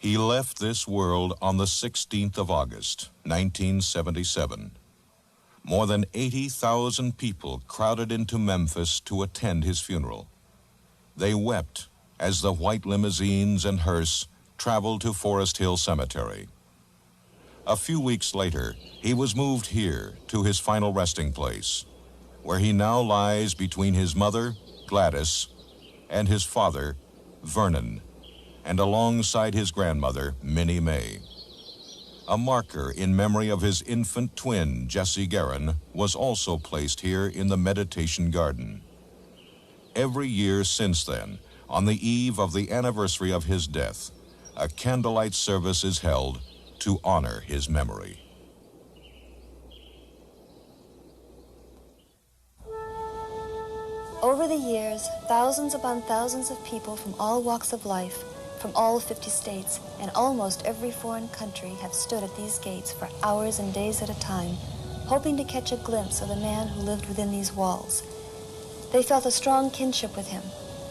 He left this world on the 16th of August, 1977. More than 80,000 people crowded into Memphis to attend his funeral. They wept as the white limousines and hearse traveled to Forest Hill Cemetery. A few weeks later, he was moved here to his final resting place, where he now lies between his mother, Gladys, and his father, Vernon, and alongside his grandmother, Minnie Mae. A marker in memory of his infant twin, Jessie Guerin, was also placed here in the meditation garden. Every year since then, on the eve of the anniversary of his death, a candlelight service is held to honor his memory. Over the years, thousands upon thousands of people from all walks of life, from all 50 states and almost every foreign country have stood at these gates for hours and days at a time, hoping to catch a glimpse of the man who lived within these walls. They felt a strong kinship with him,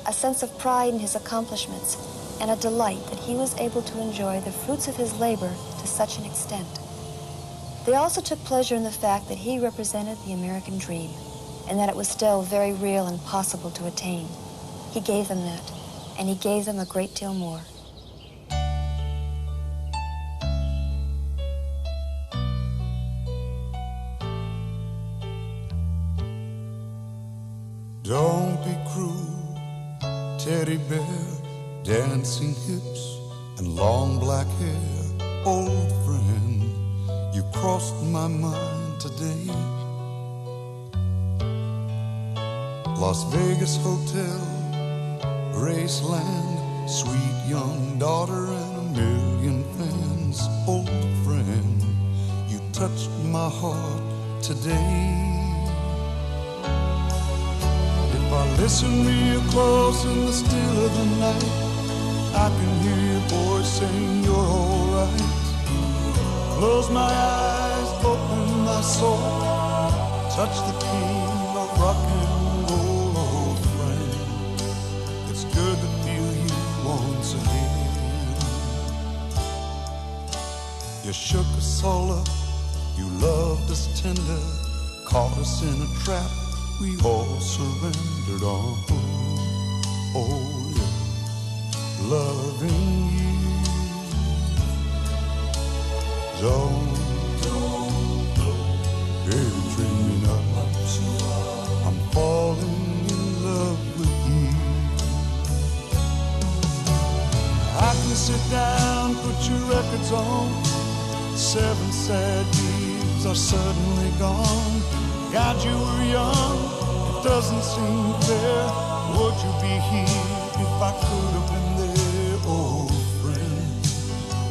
a sense of pride in his accomplishments, and a delight that he was able to enjoy the fruits of his labor to such an extent. They also took pleasure in the fact that he represented the American dream, and that it was still very real and possible to attain. He gave them that, and he gave them a great deal more. Don't be cruel, teddy bear, dancing hips and long black hair. Old friend, you crossed my mind today. Las Vegas Hotel, Graceland, sweet young daughter and a million fans. Old friend, you touched my heart today. If I listen real close in the still of the night, I can hear your voice saying you're alright. Close my eyes, open my soul, touch the king of rock and roll, old friend. It's good to feel you once again. You shook us all up, you loved us tender, caught us in a trap, we all surrendered on. Oh yeah, loving you. Don't baby, treat me nice. I'm falling in love with you. I can sit down, put your records on. 7 sad years are suddenly gone. God, you were young, it doesn't seem fair. Would you be here if I could have been there? Oh, friend,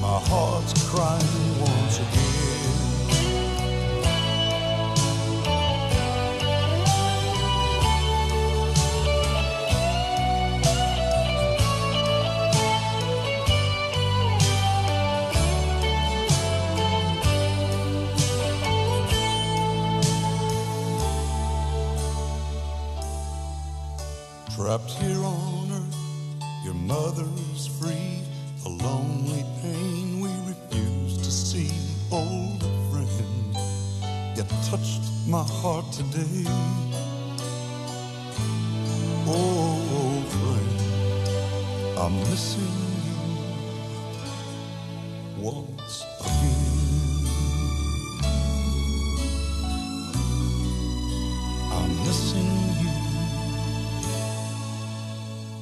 my heart's crying once again. Trapped here on earth, your mother is free. The lonely pain we refuse to see. Old friend, you touched my heart today. Oh, old friend, I'm missing you once again. I'm missing you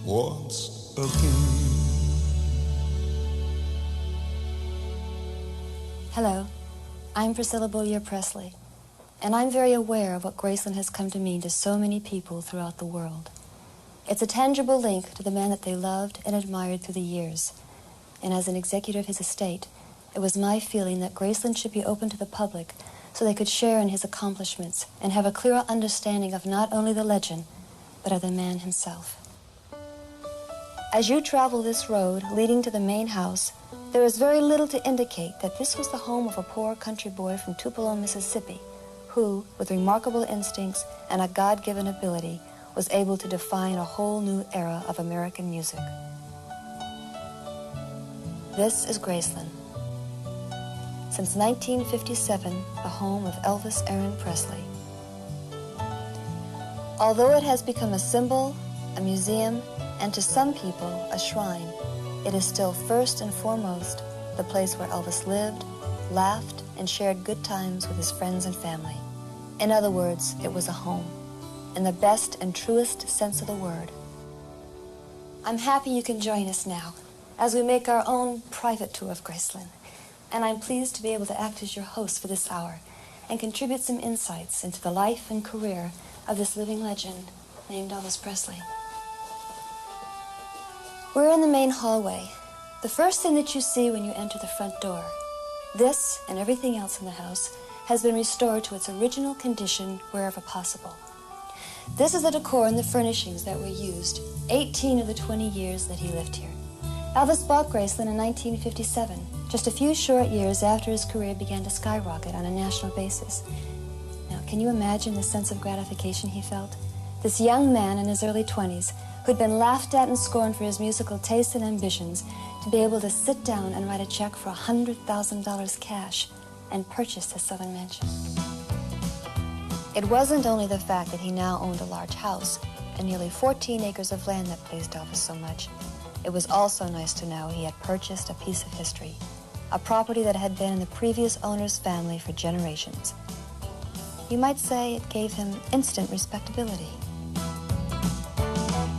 once again. Hello, I'm Pricilla Presley, and I'm very aware of what Graceland has come to mean to so many people throughout the world. It's a tangible link to the man that they loved and admired through the years, and as an executor of his estate, it was my feeling that Graceland should be open to the public so they could share in his accomplishments and have a clearer understanding of not only the legend, but of the man himself. As you travel this road leading to the main house, there is very little to indicate that this was the home of a poor country boy from Tupelo, Mississippi, who, with remarkable instincts and a God-given ability, was able to define a whole new era of American music. This is Graceland. Since 1957, the home of Elvis and Presley. Although it has become a symbol, a museum, and to some people, a shrine, it is still first and foremost the place where Elvis lived, laughed, and shared good times with his friends and family. In other words, it was a home, in the best and truest sense of the word. I'm happy you can join us now as we make our own private tour of Graceland, and I'm pleased to be able to act as your host for this hour and contribute some insights into the life and career of this living legend named Elvis Presley. We're in the main hallway, the first thing that you see when you enter the front door. This, and everything else in the house, has been restored to its original condition wherever possible. This is the decor and the furnishings that were used 18 of the 20 years that he lived here. Elvis bought Graceland in 1957, just a few short years after his career began to skyrocket on a national basis. Now, can you imagine the sense of gratification he felt? This young man in his early 20s, who'd been laughed at and scorned for his musical tastes and ambitions, to be able to sit down and write a check for $100,000 cash and purchase his southern mansion. It wasn't only the fact that he now owned a large house and nearly 14 acres of land that pleased Elvis so much. It was also nice to know he had purchased a piece of history, a property that had been in the previous owner's family for generations. You might say it gave him instant respectability.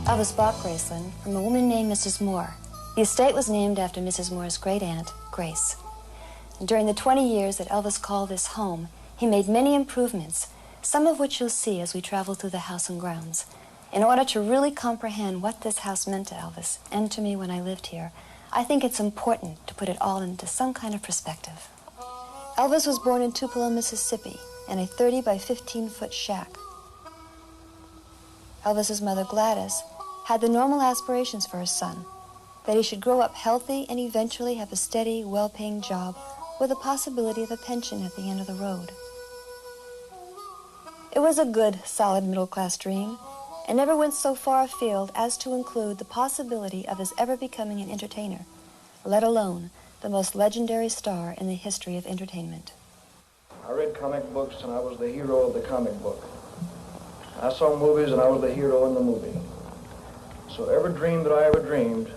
Elvis bought Graceland from a woman named Mrs. Moore. The estate was named after Mrs. Moore's great-aunt, Grace. And during the 20 years that Elvis called this home, he made many improvements, some of which you'll see as we travel through the house and grounds. In order to really comprehend what this house meant to Elvis and to me when I lived here, I think it's important to put it all into some kind of perspective. Elvis was born in Tupelo, Mississippi, in a 30 by 15-foot shack. Elvis's mother, Gladys, had the normal aspirations for her son, that he should grow up healthy and eventually have a steady, well-paying job with the possibility of a pension at the end of the road. It was a good, solid middle-class dream, and never went so far afield as to include the possibility of his ever becoming an entertainer, let alone the most legendary star in the history of entertainment. I read comic books and I was the hero of the comic book. I saw movies and I was the hero in the movie. So every dream that I ever dreamed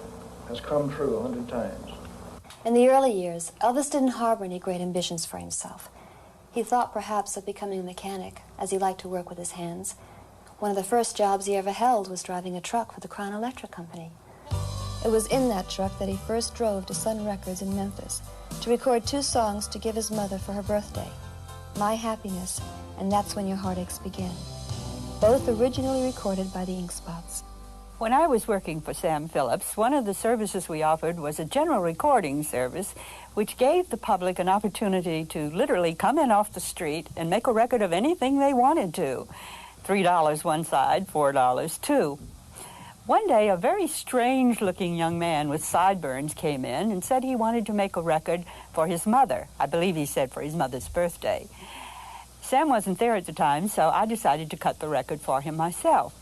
has come true 100 times. In the early years, Elvis didn't harbor any great ambitions for himself. He thought perhaps of becoming a mechanic, as he liked to work with his hands. One of the first jobs he ever held was driving a truck for the Crown Electric Company. It was in that truck that he first drove to Sun Records in Memphis to record 2 songs to give his mother for her birthday, My Happiness and That's When Your Heartaches Begin, both originally recorded by the Ink Spots. When I was working for Sam Phillips, one of the services we offered was a general recording service, which gave the public an opportunity to literally come in off the street and make a record of anything they wanted to. $3 one side, $4 two. One day, a very strange-looking young man with sideburns came in and said he wanted to make a record for his mother. I believe he said for his mother's birthday. Sam wasn't there at the time, so I decided to cut the record for him myself.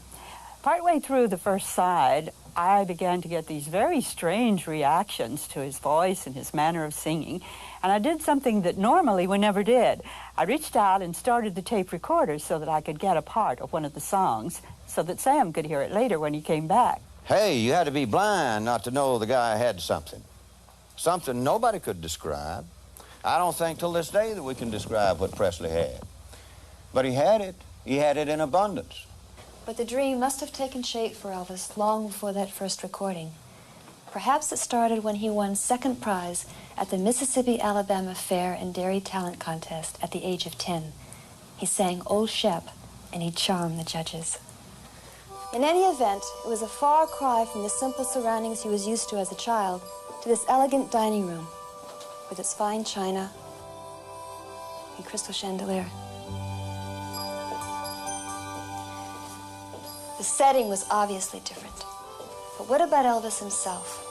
Partway through the first side, I began to get these very strange reactions to his voice and his manner of singing, and I did something that normally we never did. I reached out and started the tape recorder so that I could get a part of one of the songs so that Sam could hear it later when he came back. Hey, you had to be blind not to know the guy had something. Something nobody could describe. I don't think till this day that we can describe what Presley had. But he had it. He had it in abundance. But the dream must have taken shape for Elvis long before that first recording. Perhaps it started when he won second prize at the Mississippi-Alabama Fair and Dairy Talent Contest at the age of 10. He sang Old Shep, and he charmed the judges. In any event, it was a far cry from the simple surroundings he was used to as a child to this elegant dining room with its fine china and crystal chandelier. The setting was obviously different. But what about Elvis himself?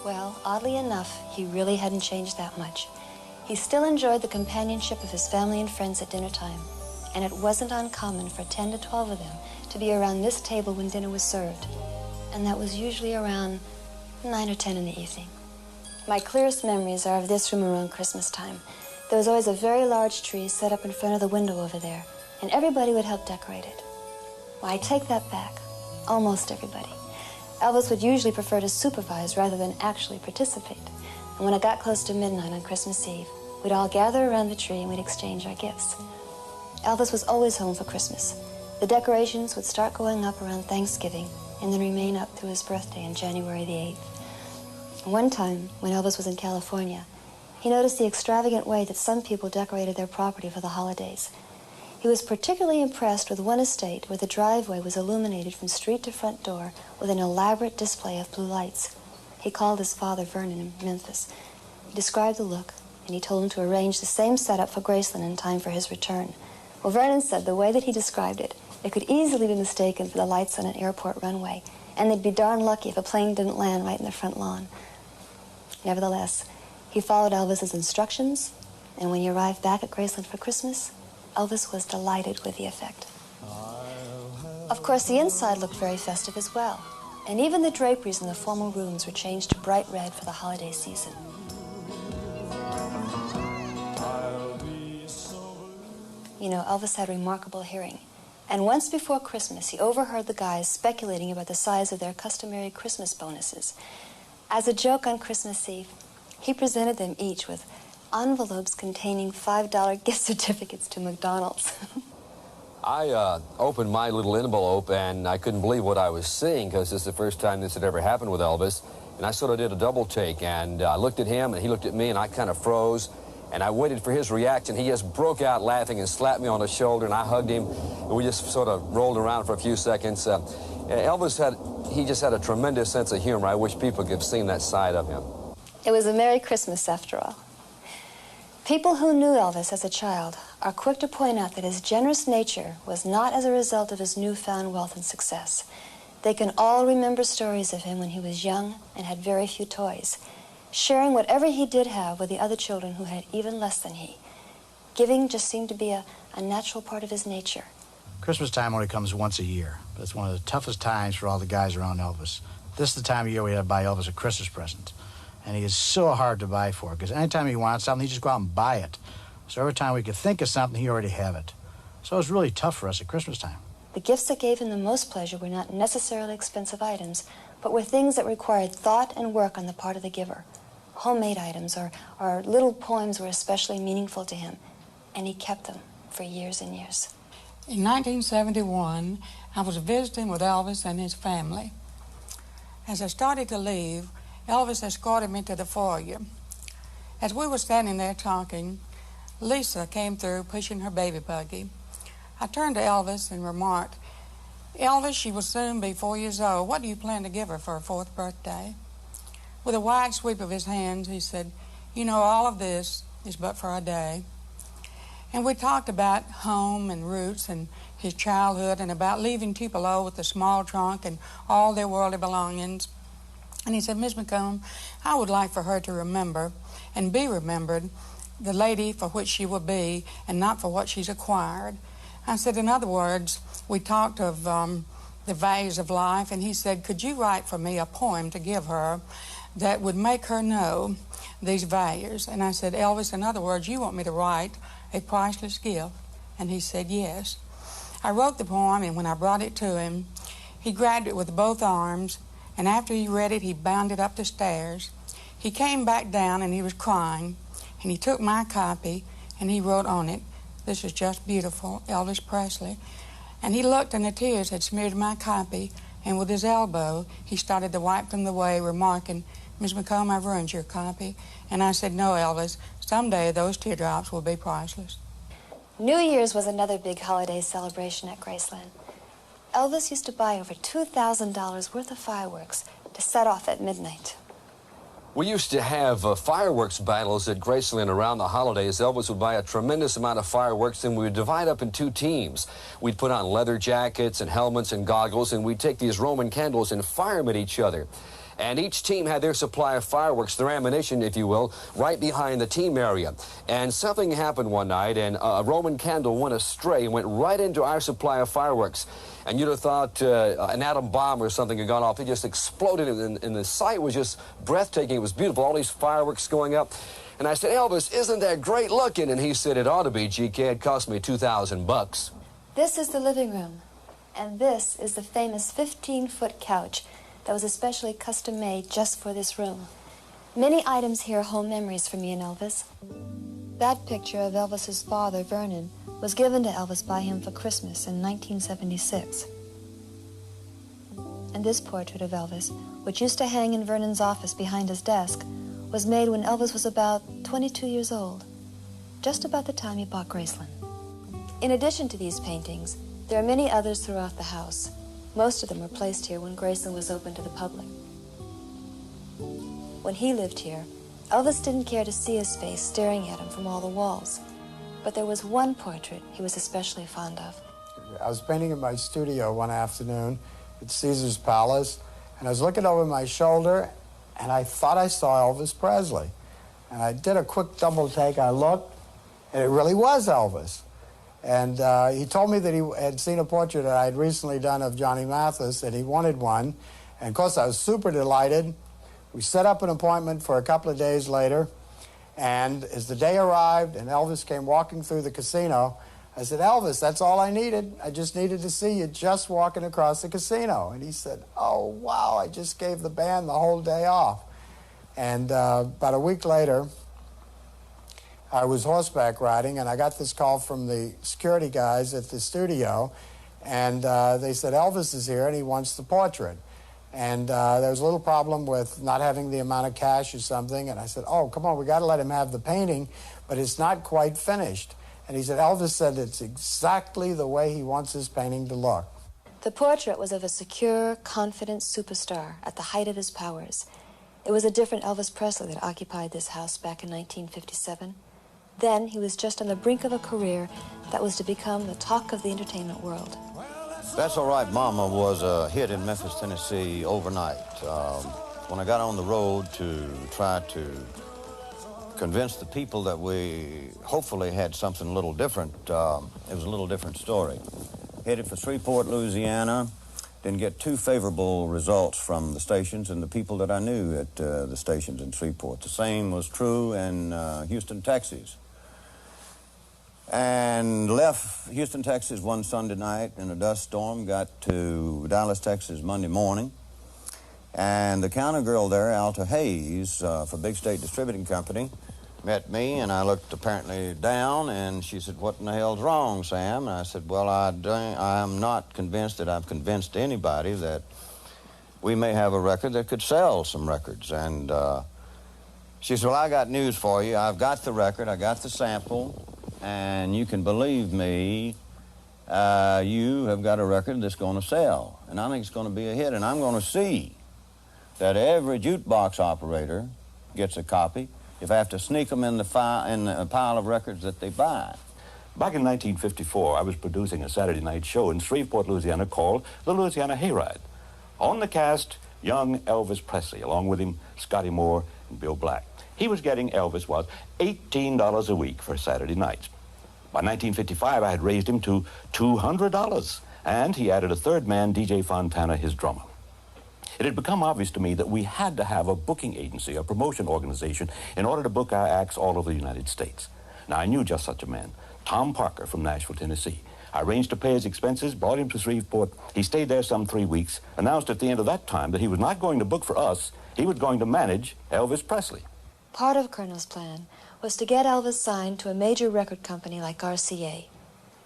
Well, oddly enough, he really hadn't changed that much. He still enjoyed the companionship of his family and friends at dinner time, and it wasn't uncommon for 10 to 12 of them to be around this table when dinner was served, and that was usually around 9 or 10 in the evening. My clearest memories are of this room around Christmas time. There was always a very large tree set up in front of the window over there, and everybody would help decorate it. Well, I take that back. Almost everybody. Elvis would usually prefer to supervise rather than actually participate. And when it got close to midnight on Christmas Eve, we'd all gather around the tree and we'd exchange our gifts. Elvis was always home for Christmas. The decorations would start going up around Thanksgiving and then remain up through his birthday on January the 8th. One time, when Elvis was in California, he noticed the extravagant way that some people decorated their property for the holidays. He was particularly impressed with one estate where the driveway was illuminated from street to front door with an elaborate display of blue lights. He called his father, Vernon, in Memphis. He described the look, and he told him to arrange the same setup for Graceland in time for his return. Well, Vernon said the way that he described it, it could easily be mistaken for the lights on an airport runway, and they'd be darn lucky if a plane didn't land right in the front lawn. Nevertheless, he followed Elvis's instructions, and when he arrived back at Graceland for Christmas, Elvis was delighted with the effect. Of course, the inside looked very festive as well, and even the draperies in the formal rooms were changed to bright red for the holiday season. You know, Elvis had remarkable hearing, and once before Christmas, he overheard the guys speculating about the size of their customary Christmas bonuses. As a joke on Christmas Eve, he presented them each with envelopes containing $5 gift certificates to McDonald's. I opened my little envelope, and I couldn't believe what I was seeing, because this is the first time this had ever happened with Elvis. And I sort of did a double take, and I looked at him, and he looked at me, and I kind of froze. And I waited for his reaction. He just broke out laughing and slapped me on the shoulder, and I hugged him. And we just sort of rolled around for a few seconds. Elvis he just had a tremendous sense of humor. I wish people could have seen that side of him. It was a Merry Christmas, after all. People who knew Elvis as a child are quick to point out that his generous nature was not as a result of his newfound wealth and success. They can all remember stories of him when he was young and had very few toys, sharing whatever he did have with the other children who had even less than he. Giving just seemed to be a natural part of his nature. Christmas time only comes once a year, but it's one of the toughest times for all the guys around Elvis. This is the time of year we have to buy Elvis a Christmas present. And he is so hard to buy for, because anytime he wants something, he just go out and buy it. So every time we could think of something, he already have it. So it was really tough for us at Christmas time. The gifts that gave him the most pleasure were not necessarily expensive items, but were things that required thought and work on the part of the giver. Homemade items or little poems were especially meaningful to him, and he kept them for years and years. In 1971, I was visiting with Elvis and his family. As I started to leave, Elvis escorted me to the foyer. As we were standing there talking, Lisa came through pushing her baby buggy. I turned to Elvis and remarked, "Elvis, she will soon be 4 years old. What do you plan to give her for her 4th birthday?" With a wide sweep of his hands, he said, "You know, all of this is but for a day." And we talked about home and roots and his childhood and about leaving Tupelo with a small trunk and all their worldly belongings. And he said, "Miss McComb, I would like for her to remember and be remembered the lady for which she will be and not for what she's acquired." I said, in other words, we talked of the values of life, and he said, "Could you write for me a poem to give her that would make her know these values?" And I said, "Elvis, in other words, you want me to write a priceless gift?" And he said, "Yes." I wrote the poem, and when I brought it to him, he grabbed it with both arms, and after he read it, he bounded up the stairs. He came back down, and he was crying, and he took my copy, and he wrote on it, "This is just beautiful, Elvis Presley." And he looked, and the tears had smeared my copy, and with his elbow, he started to wipe them away, remarking, "Miss McComb, I've ruined your copy." And I said, "No, Elvis, someday those teardrops will be priceless." New Year's was another big holiday celebration at Graceland. Elvis used to buy over $2,000 worth of fireworks to set off at midnight. We used to have fireworks battles at Graceland around the holidays. Elvis would buy a tremendous amount of fireworks, and we would divide up in 2 teams. We'd put on leather jackets and helmets and goggles, and we'd take these Roman candles and fire them at each other. And each team had their supply of fireworks, their ammunition, if you will, right behind the team area. And something happened one night, and a Roman candle went astray and went right into our supply of fireworks. And you'd have thought an atom bomb or something had gone off. It just exploded, and the sight was just breathtaking. It was beautiful, all these fireworks going up. And I said, Elvis, isn't that great looking? And he said, it ought to be, GK. It cost me $2,000. This is the living room, and this is the famous 15-foot couch that was especially custom-made just for this room. Many items here hold memories for me and Elvis. That picture of Elvis's father, Vernon, was given to Elvis by him for Christmas in 1976. And this portrait of Elvis, which used to hang in Vernon's office behind his desk, was made when Elvis was about 22 years old, just about the time he bought Graceland. In addition to these paintings, there are many others throughout the house. Most of them were placed here when Graceland was open to the public. When he lived here, Elvis didn't care to see his face staring at him from all the walls. But there was one portrait he was especially fond of. I was painting in my studio one afternoon at Caesar's Palace, and I was looking over my shoulder, and I thought I saw Elvis Presley. And I did a quick double take. I looked, and it really was Elvis. And he told me that he had seen a portrait that I had recently done of Johnny Mathis, and he wanted one. And of course, I was super delighted. We set up an appointment for a couple of days later. And as the day arrived and Elvis came walking through the casino, I said, Elvis, that's all I needed. I just needed to see you just walking across the casino. And he said, oh, wow, I just gave the band the whole day off. And about a week later, I was horseback riding, and I got this call from the security guys at the studio, and they said, Elvis is here, and he wants the portrait. And there was a little problem with not having the amount of cash or something, and I said, oh, come on, we got to let him have the painting, but it's not quite finished. And he said, Elvis said it's exactly the way he wants his painting to look. The portrait was of a secure, confident superstar at the height of his powers. It was a different Elvis Presley that occupied this house back in 1957. Then he was just on the brink of a career that was to become the talk of the entertainment world. That's All Right Mama was a hit in Memphis, Tennessee overnight. When I got on the road to try to convince the people that we hopefully had something a little different, it was a little different story. Headed for Shreveport, Louisiana, didn't get too favorable results from the stations and the people that I knew at the stations in Shreveport. The same was true in Houston, Texas. And left Houston, Texas one Sunday night in a dust storm, got to Dallas, Texas Monday morning. And the counter girl there, Alta Hayes, for Big State Distributing Company, met me, and I looked apparently down, and she said, what in the hell's wrong, Sam? And I said, well, I'm not convinced that I've convinced anybody that we may have a record that could sell some records. And she said, well, I got news for you. I've got the record, I got the sample, and you can believe me, you have got a record that's going to sell. And I think it's going to be a hit, and I'm going to see that every jukebox operator gets a copy if I have to sneak them in the pile of records that they buy. Back in 1954, I was producing a Saturday night show in Shreveport, Louisiana called The Louisiana Hayride. On the cast, young Elvis Presley, along with him, Scotty Moore and Bill Black. He was getting, Elvis was, $18 a week for Saturday nights. By 1955, I had raised him to $200, and he added a third man, DJ Fontana, his drummer. It had become obvious to me that we had to have a booking agency, a promotion organization, in order to book our acts all over the United States. Now, I knew just such a man, Tom Parker from Nashville, Tennessee. I arranged to pay his expenses, brought him to Shreveport. He stayed there some 3 weeks, announced at the end of that time that he was not going to book for us, he was going to manage Elvis Presley. Part of Colonel's plan was to get Elvis signed to a major record company like RCA.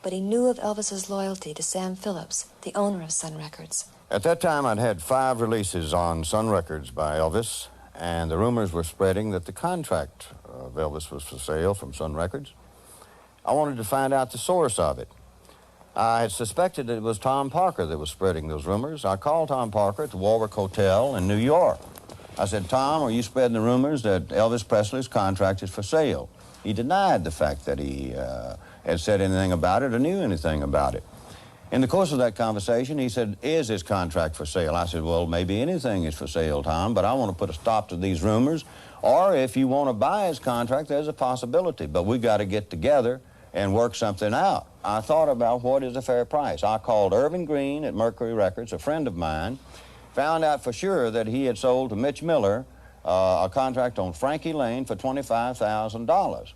But he knew of Elvis's loyalty to Sam Phillips, the owner of Sun Records. At that time, I'd had 5 releases on Sun Records by Elvis, and the rumors were spreading that the contract of Elvis was for sale from Sun Records. I wanted to find out the source of it. I had suspected that it was Tom Parker that was spreading those rumors. I called Tom Parker at the Warwick Hotel in New York. I said, Tom, are you spreading the rumors that Elvis Presley's contract is for sale? He denied the fact that he had said anything about it or knew anything about it. In the course of that conversation, he said, "Is this contract for sale?" I said, "Well, maybe anything is for sale, Tom, but I want to put a stop to these rumors. Or if you want to buy his contract, there's a possibility. But we got to get together and work something out." I thought about what is a fair price. I called Irving Green at Mercury Records, a friend of mine, found out for sure that he had sold to Mitch Miller a contract on Frankie Lane for $25,000.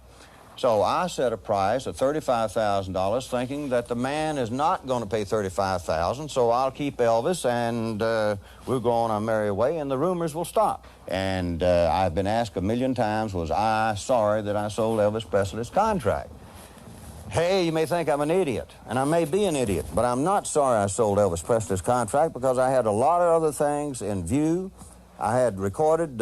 So I set a price of $35,000, thinking that the man is not going to pay $35,000, so I'll keep Elvis and we'll go on our merry way and the rumors will stop. And I've been asked a million times, was I sorry that I sold Elvis Presley's contract? Hey, you may think I'm an idiot, and I may be an idiot, but I'm not sorry I sold Elvis Presley's contract because I had a lot of other things in view. I had recorded,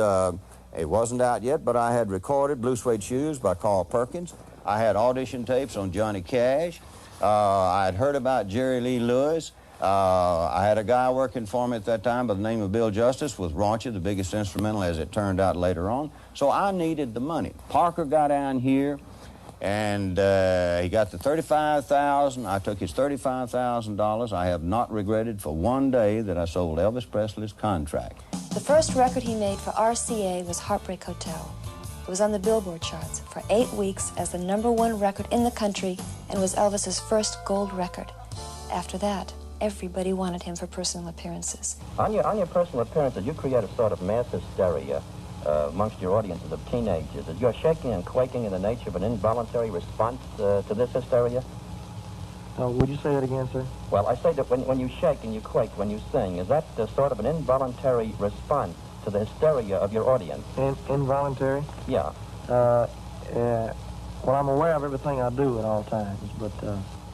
it wasn't out yet, but I had recorded Blue Suede Shoes by Carl Perkins. I had audition tapes on Johnny Cash. I had heard about Jerry Lee Lewis. I had a guy working for me at that time by the name of Bill Justice with Raunchy, the biggest instrumental as it turned out later on. So I needed the money. Parker got down here, and he got the $35,000. I took his $35,000. I have not regretted for one day that I sold Elvis Presley's contract. The first record he made for RCA was Heartbreak Hotel. It was on the Billboard charts for 8 weeks as the #1 record in the country and was Elvis's first gold record. After that, everybody wanted him for personal appearances. On your personal appearances, you create a sort of mass hysteria amongst your audiences of teenagers. Is your shaking and quaking in the nature of an involuntary response to this hysteria? Would you say that again, sir? Well, I say that when you shake and you quake when you sing, is that sort of an involuntary response to the hysteria of your audience? Involuntary? Yeah. Well, I'm aware of everything I do at all times, but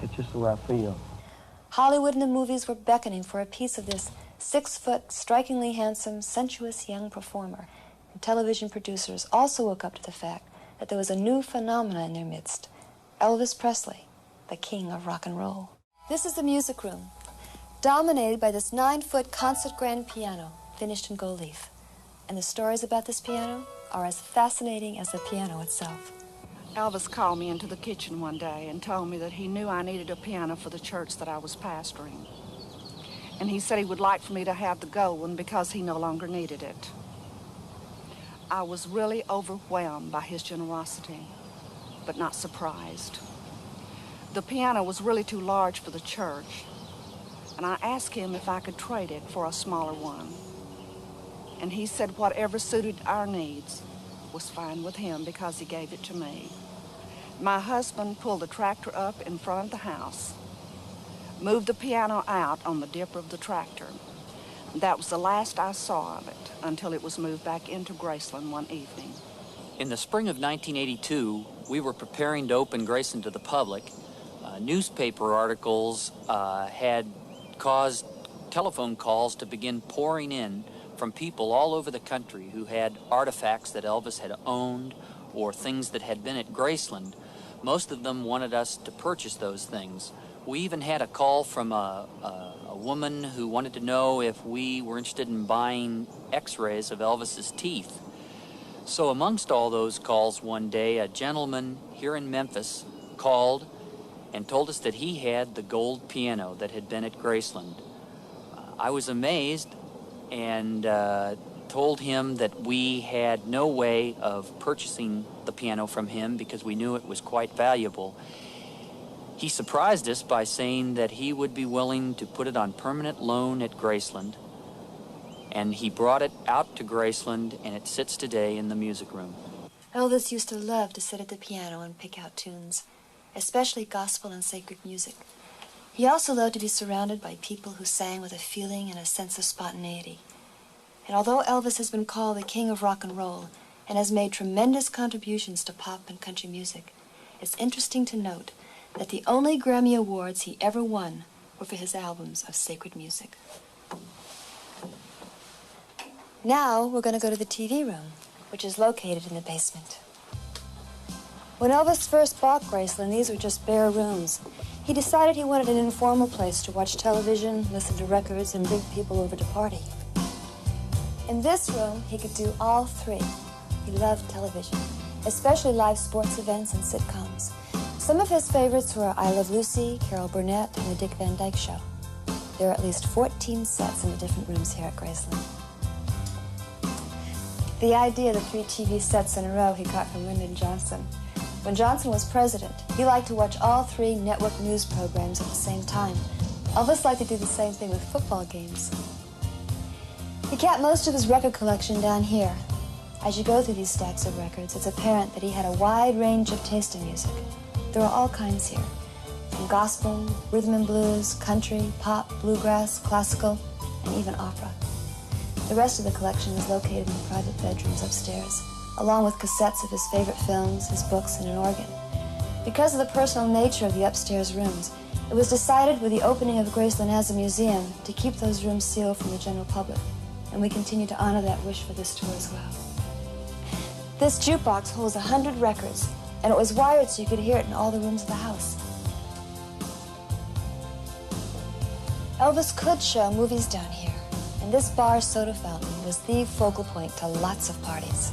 it's just the way I feel. Hollywood and the movies were beckoning for a piece of this 6-foot, strikingly handsome, sensuous young performer. And television producers also woke up to the fact that there was a new phenomenon in their midst, Elvis Presley, the king of rock and roll. This is the music room, dominated by this 9-foot concert grand piano, finished in gold leaf. And the stories about this piano are as fascinating as the piano itself. Elvis called me into the kitchen one day and told me that he knew I needed a piano for the church that I was pastoring. And he said he would like for me to have the gold one because he no longer needed it. I was really overwhelmed by his generosity, but not surprised. The piano was really too large for the church, and I asked him if I could trade it for a smaller one. And he said whatever suited our needs was fine with him because he gave it to me. My husband pulled the tractor up in front of the house, moved the piano out on the dipper of the tractor. That was the last I saw of it until it was moved back into Graceland one evening. In the spring of 1982, we were preparing to open Graceland to the public. Newspaper articles had caused telephone calls to begin pouring in from people all over the country who had artifacts that Elvis had owned or things that had been at Graceland. Most of them wanted us to purchase those things. We even had a call from a woman who wanted to know if we were interested in buying x-rays of Elvis's teeth. So amongst all those calls one day, a gentleman here in Memphis called and told us that he had the gold piano that had been at Graceland. I was amazed and told him that we had no way of purchasing the piano from him because we knew it was quite valuable. He surprised us by saying that he would be willing to put it on permanent loan at Graceland, and he brought it out to Graceland, and it sits today in the music room. Elvis used to love to sit at the piano and pick out tunes, especially gospel and sacred music. He also loved to be surrounded by people who sang with a feeling and a sense of spontaneity. And although Elvis has been called the king of rock and roll and has made tremendous contributions to pop and country music, it's interesting to note that the only Grammy Awards he ever won were for his albums of sacred music. Now we're going to go to the TV room, which is located in the basement. When Elvis first bought Graceland, these were just bare rooms. He decided he wanted an informal place to watch television, listen to records, and bring people over to party. In this room, he could do all three. He loved television, especially live sports events and sitcoms. Some of his favorites were I Love Lucy, Carol Burnett, and The Dick Van Dyke Show. There are at least 14 sets in the different rooms here at Graceland. The idea of the 3 TV sets in a row he got from Lyndon Johnson. When Johnson was president, he liked to watch all 3 network news programs at the same time. Elvis liked to do the same thing with football games. He kept most of his record collection down here. As you go through these stacks of records, it's apparent that he had a wide range of taste in music. There are all kinds here, from gospel, rhythm and blues, country, pop, bluegrass, classical, and even opera. The rest of the collection is located in the private bedrooms upstairs, along with cassettes of his favorite films, his books, and an organ. Because of the personal nature of the upstairs rooms, it was decided with the opening of Graceland as a museum to keep those rooms sealed from the general public, and we continue to honor that wish for this tour as well. This jukebox holds 100 records, and it was wired so you could hear it in all the rooms of the house. Elvis could show movies down here, and this bar soda fountain was the focal point to lots of parties.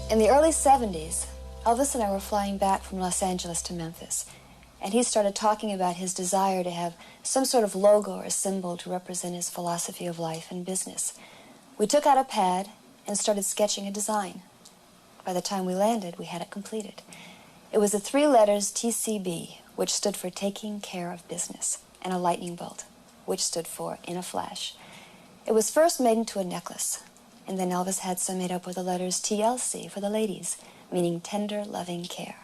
In the early 70s, Elvis and I were flying back from Los Angeles to Memphis, and he started talking about his desire to have some sort of logo or symbol to represent his philosophy of life and business. We took out a pad and started sketching a design. By the time we landed, we had it completed. It was the 3 letters TCB, which stood for Taking Care of Business, and a lightning bolt, which stood for In a Flash. It was first made into a necklace, and then Elvis had some made up with the letters TLC for the ladies, meaning tender, loving care.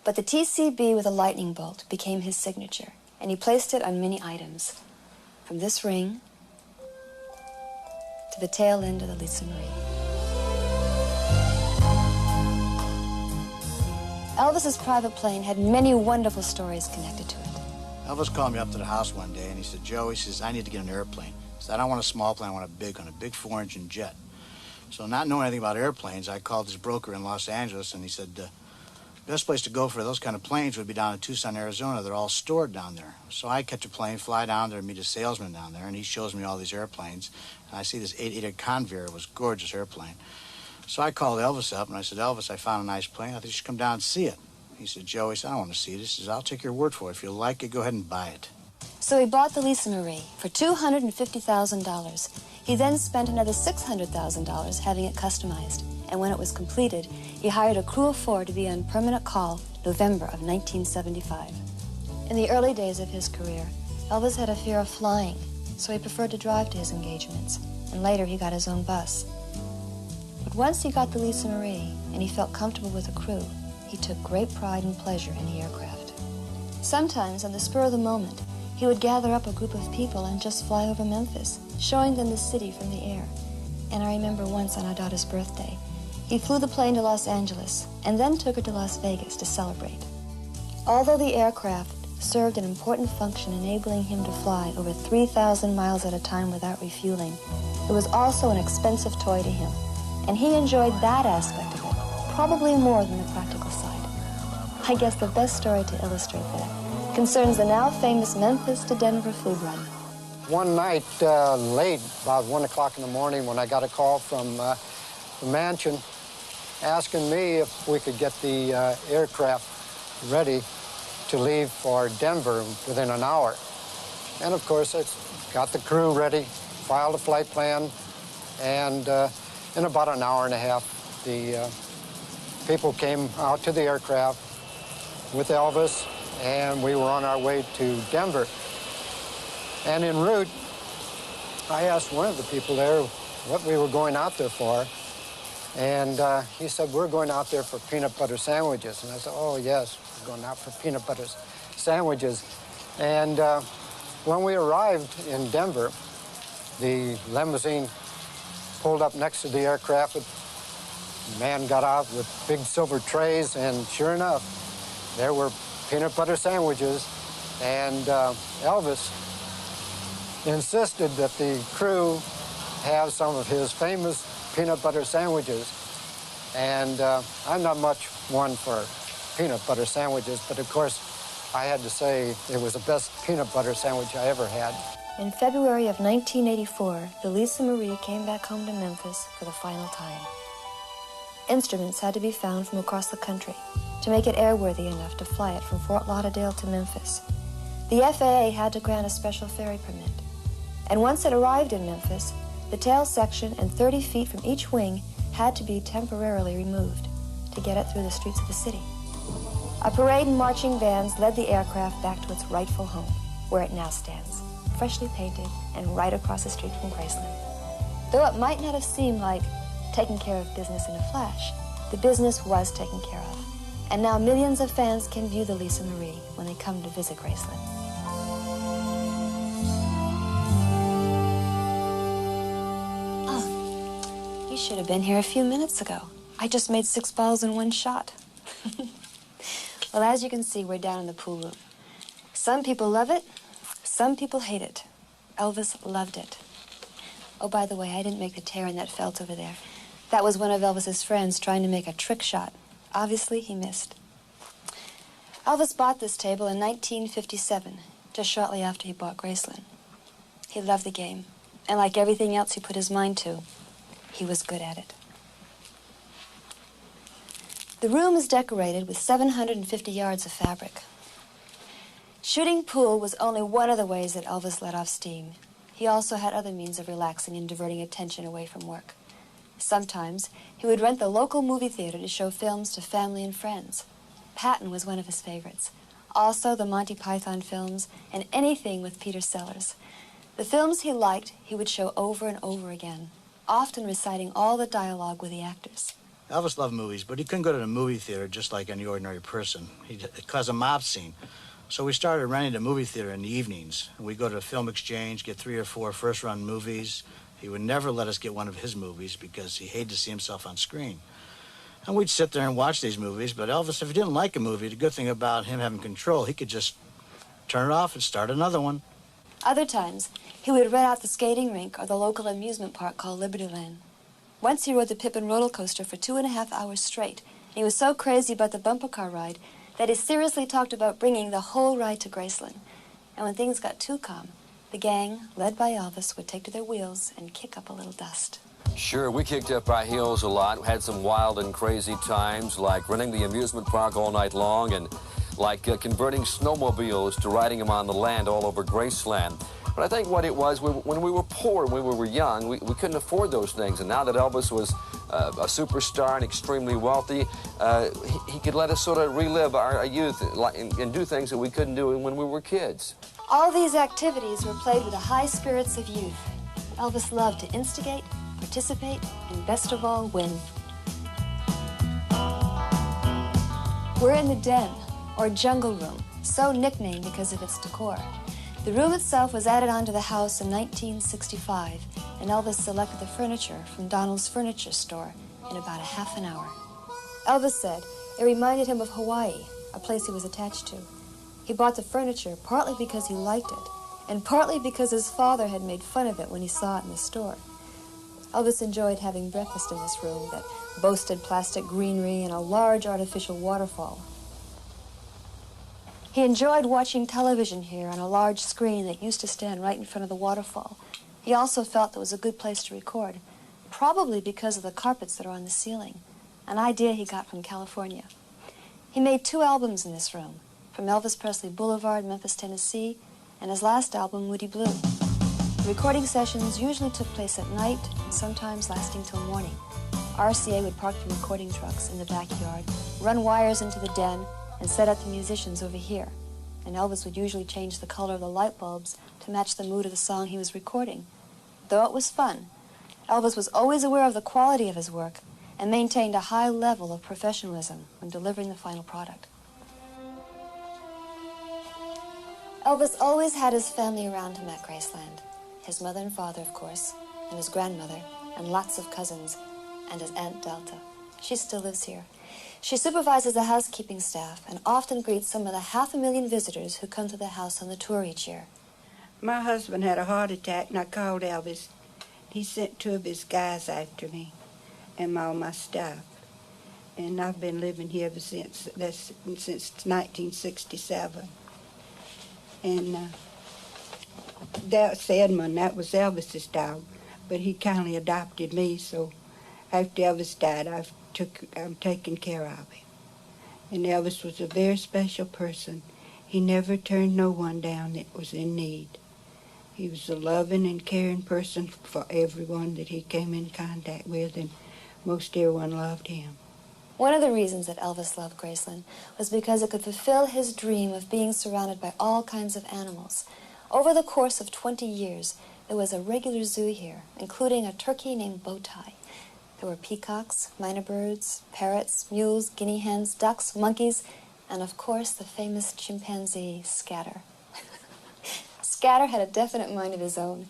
But the TCB with a lightning bolt became his signature, and he placed it on many items, from this ring to the tail end of the Lisa Marie. Elvis's private plane had many wonderful stories connected to it. Elvis called me up to the house one day, and he said, Joe, he says, I need to get an airplane. He said, I don't want a small plane, I want a big one, a big 4-engine jet. So not knowing anything about airplanes, I called this broker in Los Angeles, and he said, best place to go for those kind of planes would be down in Tucson, Arizona. They're all stored down there. So I catch a plane, fly down there, and meet a salesman down there, and he shows me all these airplanes. And I see this 888 Convair. It was a gorgeous airplane. So I called Elvis up, and I said, Elvis, I found a nice plane. I think you should come down and see it. He said, Joe, he said, I don't want to see it. He says, I'll take your word for it. If you like it, go ahead and buy it. So he bought the Lisa Marie for $250,000. He then spent another $600,000 having it customized. And when it was completed, he hired a crew of 4 to be on permanent call November of 1975. In the early days of his career, Elvis had a fear of flying, so he preferred to drive to his engagements, and later he got his own bus. But once he got the Lisa Marie and he felt comfortable with the crew, he took great pride and pleasure in the aircraft. Sometimes, on the spur of the moment, he would gather up a group of people and just fly over Memphis, showing them the city from the air. And I remember once on our daughter's birthday, he flew the plane to Los Angeles and then took her to Las Vegas to celebrate. Although the aircraft served an important function enabling him to fly over 3,000 miles at a time without refueling, it was also an expensive toy to him, and he enjoyed that aspect of it probably more than the practical side. I guess the best story to illustrate that concerns the now famous Memphis to Denver food run. One night late, about 1 o'clock in the morning, when I got a call from the mansion asking me if we could get the aircraft ready to leave for Denver within an hour. And of course, I got the crew ready, filed a flight plan, and in about an hour and a half, the people came out to the aircraft with Elvis, and we were on our way to Denver. And en route, I asked one of the people there what we were going out there for. And he said, we're going out there for peanut butter sandwiches. And I said, oh, yes, we're going out for peanut butter sandwiches. And when we arrived in Denver, the limousine pulled up next to the aircraft. The man got out with big silver trays, and sure enough, there were peanut butter sandwiches. And Elvis insisted that the crew have some of his famous peanut butter sandwiches. And I'm not much one for peanut butter sandwiches, but of course, I had to say it was the best peanut butter sandwich I ever had. In February of 1984, the Lisa Marie came back home to Memphis for the final time. instruments had to be found from across the country to make it airworthy enough to fly it from Fort Lauderdale to Memphis. The FAA had to grant a special ferry permit. And once it arrived in Memphis, the tail section and 30 feet from each wing had to be temporarily removed to get it through the streets of the city. A parade and marching bands led the aircraft back to its rightful home, where it now stands, freshly painted and right across the street from Graceland. Though it might not have seemed like taking care of business in a flash, the business was taken care of. And now millions of fans can view the Lisa Marie when they come to visit Graceland. Oh, you should have been here a few minutes ago. I just made 6 balls in one shot. Well, as you can see, we're down in the pool room. Some people love it, some people hate it. Elvis loved it. Oh, by the way, I didn't make the tear in that felt over there. That was one of Elvis's friends trying to make a trick shot. Obviously, he missed. Elvis bought this table in 1957, just shortly after he bought Graceland. He loved the game, and like everything else he put his mind to, he was good at it. The room is decorated with 750 yards of fabric. Shooting pool was only one of the ways that Elvis let off steam. He also had other means of relaxing and diverting attention away from work. Sometimes he would rent the local movie theater to show films to family and friends. Patton was one of his favorites. Also the Monty Python films and anything with Peter Sellers. The films he liked, he would show over and over again, often reciting all the dialogue with the actors. Elvis loved movies, but he couldn't go to the movie theater just like any ordinary person. It caused a mob scene. So we started renting a movie theater in the evenings. We'd go to the film exchange, get 3 or 4 first-run movies. He would never let us get one of his movies because he hated to see himself on screen. And we'd sit there and watch these movies, but Elvis, if he didn't like a movie, the good thing about him having control, he could just turn it off and start another one. Other times, he would rent out the skating rink or the local amusement park called Libertyland. Once he rode the Pippin roller coaster for 2.5 hours straight. And he was so crazy about the bumper car ride that he seriously talked about bringing the whole ride to Graceland. And when things got too calm, the gang, led by Elvis, would take to their wheels and kick up a little dust. Sure, we kicked up our heels a lot, had some wild and crazy times, like running the amusement park all night long and like converting snowmobiles to riding them on the land all over Graceland. But I think what it was, when we were poor, when we were young, we couldn't afford those things. And now that Elvis was a superstar and extremely wealthy, he could let us sort of relive our youth and do things that we couldn't do when we were kids. All these activities were played with the high spirits of youth. Elvis loved to instigate, participate, and best of all, win. We're in the den, or jungle room, so nicknamed because of its decor. The room itself was added onto the house in 1965, and Elvis selected the furniture from Donald's furniture store in about a half an hour. Elvis said it reminded him of Hawaii, a place he was attached to. He bought the furniture partly because he liked it, and partly because his father had made fun of it when he saw it in the store. Elvis enjoyed having breakfast in this room that boasted plastic greenery and a large artificial waterfall. He enjoyed watching television here on a large screen that used to stand right in front of the waterfall. He also felt it was a good place to record, probably because of the carpets that are on the ceiling, an idea he got from California. He made 2 albums in this room, from Elvis Presley Boulevard, Memphis, Tennessee, and his last album, Moody Blue. The recording sessions usually took place at night, and sometimes lasting till morning. RCA would park the recording trucks in the backyard, run wires into the den, and set up the musicians over here. And Elvis would usually change the color of the light bulbs to match the mood of the song he was recording. Though it was fun, Elvis was always aware of the quality of his work and maintained a high level of professionalism when delivering the final product. Elvis always had his family around him at Graceland. His mother and father, of course, and his grandmother, and lots of cousins, and his Aunt Delta. She still lives here. She supervises the housekeeping staff and often greets some of the 500,000 visitors who come to the house on the tour each year. My husband had a heart attack, and I called Elvis. He sent 2 of his guys after me and all my stuff. And I've been living here ever since 1967. And that's Edmund, that was Elvis's dog, but he kindly adopted me, so after Elvis died, I've taking care of him. And Elvis was a very special person. He never turned no one down that was in need. He was a loving and caring person for everyone that he came in contact with, and most everyone loved him. One of the reasons that Elvis loved Graceland was because it could fulfill his dream of being surrounded by all kinds of animals. Over the course of 20 years, there was a regular zoo here, including a turkey named Bowtie. There were peacocks, minor birds, parrots, mules, guinea hens, ducks, monkeys, and of course the famous chimpanzee, Scatter. Scatter had a definite mind of his own,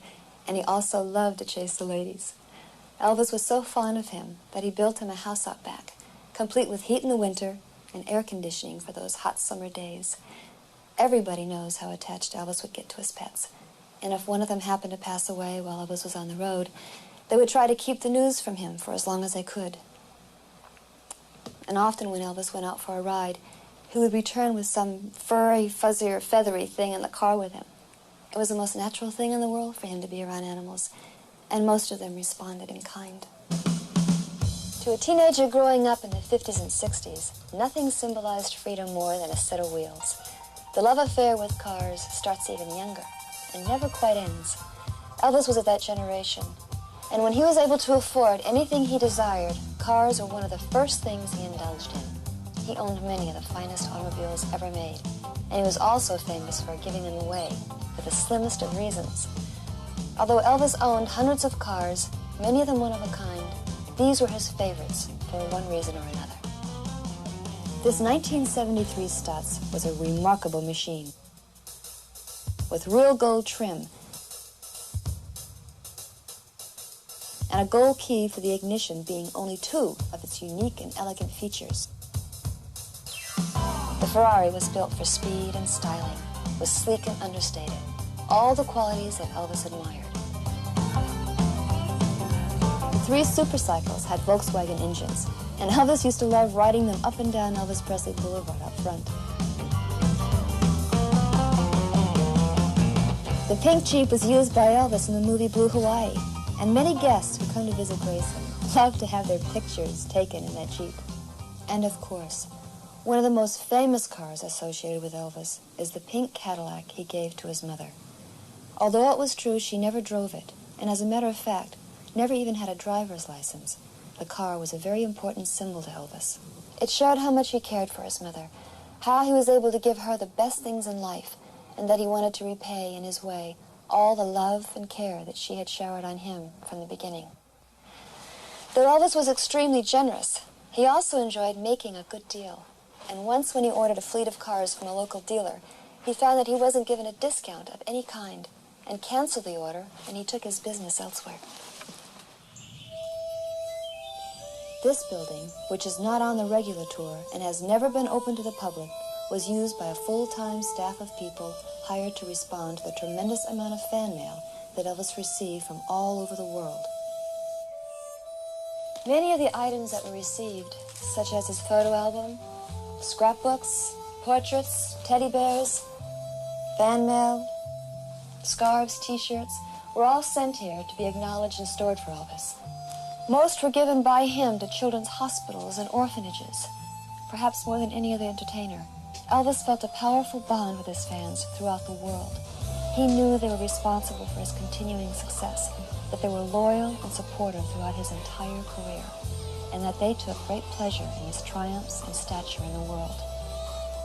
and he also loved to chase the ladies. Elvis was so fond of him that he built him a house out back, complete with heat in the winter and air conditioning for those hot summer days. Everybody knows how attached Elvis would get to his pets, and if one of them happened to pass away while Elvis was on the road, they would try to keep the news from him for as long as they could. And often when Elvis went out for a ride, he would return with some furry, fuzzy, or feathery thing in the car with him. It was the most natural thing in the world for him to be around animals, and most of them responded in kind. To a teenager growing up in the 50s and 60s, nothing symbolized freedom more than a set of wheels. The love affair with cars starts even younger and never quite ends. Elvis was of that generation, and when he was able to afford anything he desired, cars were one of the first things he indulged in. He owned many of the finest automobiles ever made, and he was also famous for giving them away for the slimmest of reasons. Although Elvis owned hundreds of cars, many of them one of a kind, these were his favorites for one reason or another. This 1973 Stutz was a remarkable machine with real gold trim and a gold key for the ignition being only two of its unique and elegant features. The Ferrari was built for speed and styling, was sleek and understated, all the qualities that Elvis admired. The three supercycles had Volkswagen engines, and Elvis used to love riding them up and down Elvis Presley Boulevard up front. The pink Jeep was used by Elvis in the movie Blue Hawaii, and many guests who come to visit Graceland love to have their pictures taken in that Jeep. And of course, one of the most famous cars associated with Elvis is the pink Cadillac he gave to his mother. Although it was true she never drove it, and as a matter of fact, never even had a driver's license, the car was a very important symbol to Elvis. It showed how much he cared for his mother, how he was able to give her the best things in life, and that he wanted to repay in his way all the love and care that she had showered on him from the beginning. Though Elvis was extremely generous, he also enjoyed making a good deal. And once when he ordered a fleet of cars from a local dealer, he found that he wasn't given a discount of any kind and canceled the order, and he took his business elsewhere. This building, which is not on the regular tour and has never been open to the public, was used by a full-time staff of people hired to respond to the tremendous amount of fan mail that Elvis received from all over the world. Many of the items that were received, such as his photo album, scrapbooks, portraits, teddy bears, fan mail, scarves, t-shirts, were all sent here to be acknowledged and stored for Elvis. Most were given by him to children's hospitals and orphanages, perhaps more than any other entertainer. Elvis felt a powerful bond with his fans throughout the world. He knew they were responsible for his continuing success, that they were loyal and supportive throughout his entire career, and that they took great pleasure in his triumphs and stature in the world.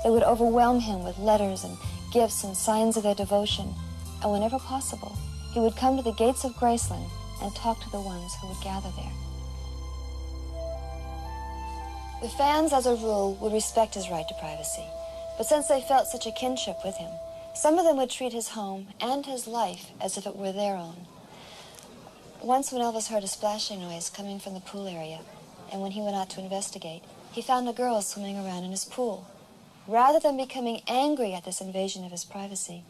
They would overwhelm him with letters and gifts and signs of their devotion, and whenever possible, he would come to the gates of Graceland and talk to the ones who would gather there. The fans, as a rule, would respect his right to privacy, but since they felt such a kinship with him, some of them would treat his home and his life as if it were their own. Once when Elvis heard a splashing noise coming from the pool area, and when he went out to investigate, he found a girl swimming around in his pool. Rather than becoming angry at this invasion of his privacy,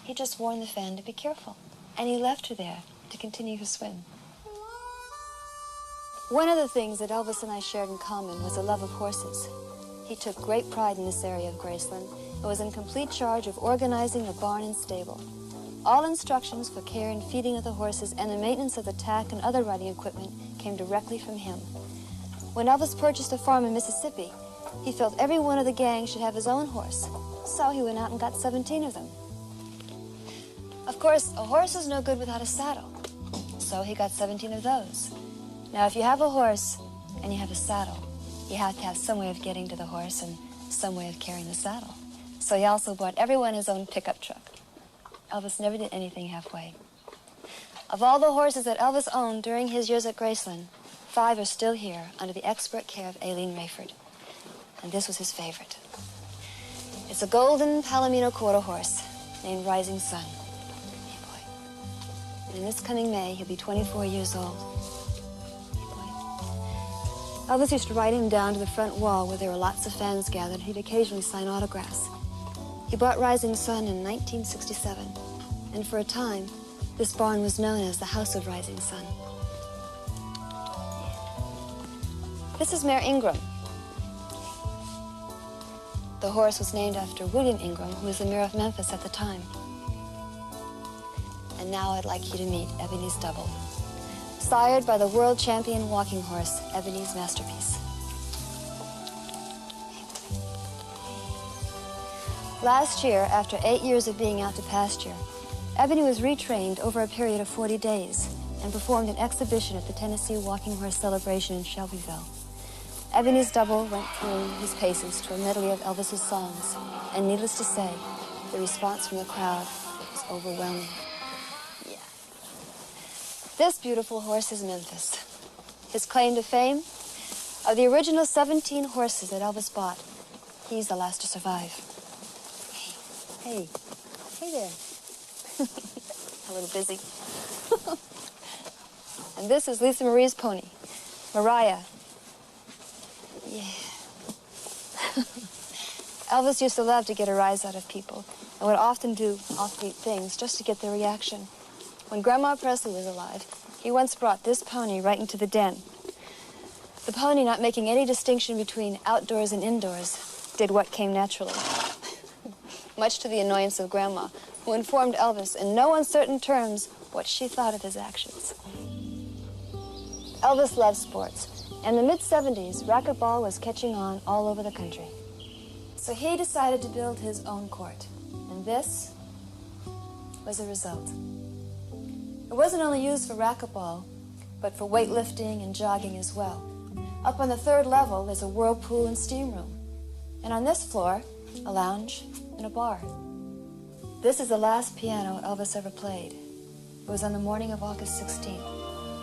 he just warned the fan to be careful, and he left her there to continue her swim. One of the things that Elvis and I shared in common was a love of horses. He took great pride in this area of Graceland and was in complete charge of organizing the barn and stable. All instructions for care and feeding of the horses and the maintenance of the tack and other riding equipment came directly from him. When Elvis purchased a farm in Mississippi, he felt every one of the gang should have his own horse. So he went out and got 17 of them. Of course, a horse is no good without a saddle. So he got 17 of those. Now, if you have a horse and you have a saddle, you have to have some way of getting to the horse and some way of carrying the saddle. So he also bought everyone his own pickup truck. Elvis never did anything halfway. Of all the horses that Elvis owned during his years at Graceland, 5 are still here under the expert care of Aileen Rayford. And this was his favorite. It's a golden Palomino quarter horse named Rising Sun. Hey, boy. And in this coming May, he'll be 24 years old. Hey, boy. Elvis used to ride him down to the front wall where there were lots of fans gathered. He'd occasionally sign autographs. He bought Rising Sun in 1967. And for a time, this barn was known as the House of Rising Sun. This is Mare Ingram. The horse was named after William Ingram, who was the mayor of Memphis at the time. And now I'd like you to meet Ebony's Double, sired by the world champion walking horse, Ebony's Masterpiece. Last year, after 8 years of being out to pasture, Ebony was retrained over a period of 40 days and performed an exhibition at the Tennessee Walking Horse Celebration in Shelbyville. Ebony's Double went through his paces to a medley of Elvis's songs, and needless to say, the response from the crowd was overwhelming. Yeah. This beautiful horse is Memphis. His claim to fame? Of the original 17 horses that Elvis bought, he's the last to survive. Hey. Hey there. A little busy. And this is Lisa Marie's pony, Mariah. Yeah. Elvis used to love to get a rise out of people and would often do offbeat things just to get their reaction. When Grandma Presley was alive, he once brought this pony right into the den. The pony, not making any distinction between outdoors and indoors, did what came naturally. Much to the annoyance of Grandma, who informed Elvis in no uncertain terms what she thought of his actions. Elvis loved sports. In the mid-70s, racquetball was catching on all over the country. So he decided to build his own court. And this was the result. It wasn't only used for racquetball, but for weightlifting and jogging as well. Up on the 3rd level, there's a whirlpool and steam room. And on this floor, a lounge and a bar. This is the last piano Elvis ever played. It was on the morning of August 16th.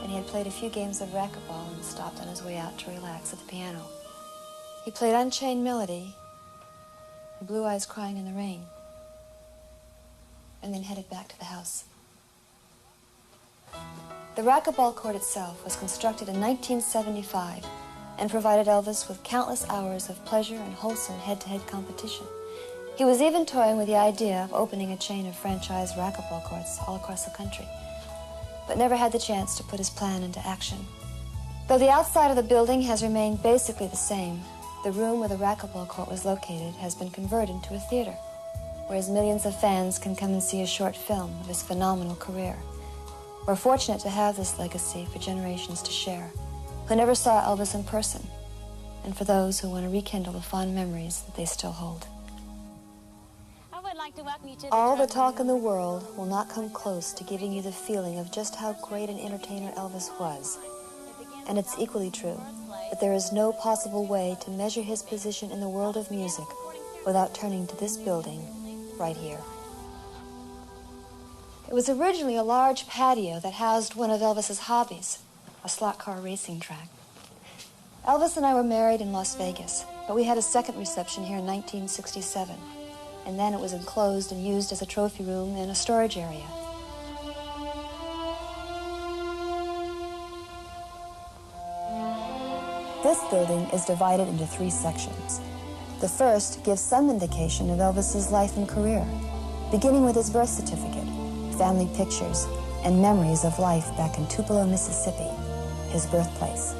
And he had played a few games of racquetball and stopped on his way out to relax at the piano. He played Unchained Melody and Blue Eyes Crying in the Rain, and then headed back to the house. The racquetball court itself was constructed in 1975 and provided Elvis with countless hours of pleasure and wholesome head-to-head competition. He was even toying with the idea of opening a chain of franchise racquetball courts all across the country, but never had the chance to put his plan into action. Though the outside of the building has remained basically the same, the room where the racquetball court was located has been converted into a theater, whereas millions of fans can come and see a short film of his phenomenal career. We're fortunate to have this legacy for generations to share, who never saw Elvis in person, and for those who want to rekindle the fond memories that they still hold. All the talk in the world will not come close to giving you the feeling of just how great an entertainer Elvis was. And it's equally true that there is no possible way to measure his position in the world of music without turning to this building right here. It was originally a large patio that housed one of Elvis's hobbies, a slot car racing track. Elvis and I were married in Las Vegas, but we had a second reception here in 1967. And then it was enclosed and used as a trophy room and a storage area. This building is divided into 3 sections. The first gives some indication of Elvis's life and career, beginning with his birth certificate, family pictures, and memories of life back in Tupelo, Mississippi, his birthplace.